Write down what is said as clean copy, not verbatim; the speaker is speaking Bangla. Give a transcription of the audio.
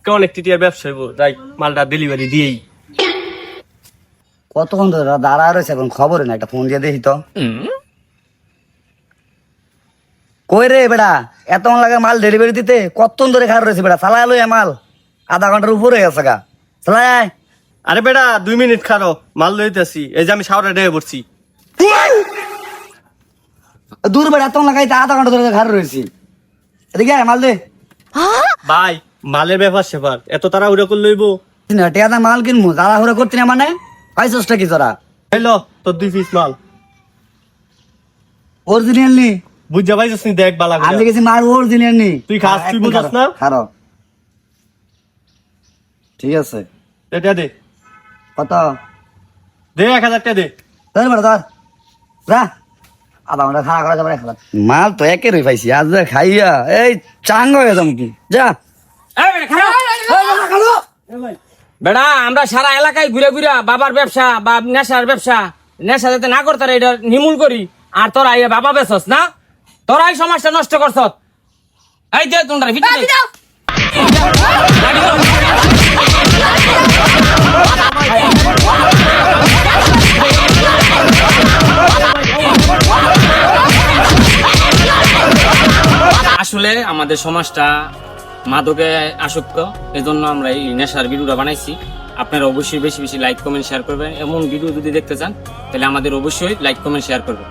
আজকে অনেক টিটিয়ার ব্যবসা হইব, যাই মালটা ডেলিভারি দিয়েই। কতক্ষণ ধরে দাঁড়া রয়েছে, এখন খবরে না, একটা ফোন দিয়ে দেখি তো। কই রে বেটা, এতক্ষণ লাগে মাল ডেলিভারি দিতে? কতক্ষণ ধরে খারাপ রয়েছে বেটা, চালায় লই মাল আধা ঘন্টার উপরে গেছে গা, চালায়। আরে বেটা 2 মিনিট খারো, মাল লইতেছি। এই যে আমি শাওরে ডেকে পড়ছি। দূর বেটা, এতক্ষণ লাগাইতে আধা ঘন্টা ধরে খারাপ রয়েছি। এদিকে আয়, মাল দে। ভাই মালের ব্যাপার সেবার এত তাড়াহুড়ো করে লইব? টিয়াদা মাল কিনবো, তাড়াহুড়া করতি না মানে? পাইছসটা কি তোরা? হ্যালো, তোর 2 পিস মাল অরিজিনাল নি? বুঝা পাইছিস নি? দেখ বালা আমি করে। গেছি মাল অরিজিনাল নি। তুই খাস, তুই বুঝাস না? খারো, ঠিক আছে। এটা দে, কত? দে 1000 টাকা দে। ধর বেটা ধর, যা। আধা ঘন্টা খাওয়া করা যাবে না। মাল তো একেরই পাইছি, আজ যা খাইয়া এই চাঙ্গ হয়ে যাম কি, যা। বেড়া আমরা সারা এলাকায় ঘুরে ঘুরে বাবার ব্যবসা বা নেশার ব্যবসা, নেশা যাতে না করতে এটা নিমূল করি, আর তোরা এই বাবা বেচস না, তোরা এই সমাজটা নষ্ট করছ। এই যে তোমরা আসলে আমাদের সমাজটা মাদকে আসক্ত, এজন্য আমরা এই নেশার ভিডিওটা বানাইছি। আপনারা অবশ্যই বেশি বেশি লাইক কমেন্ট শেয়ার করবেন। এমন ভিডিও যদি দেখতে চান তাহলে আমাদের অবশ্যই লাইক কমেন্ট শেয়ার করবেন।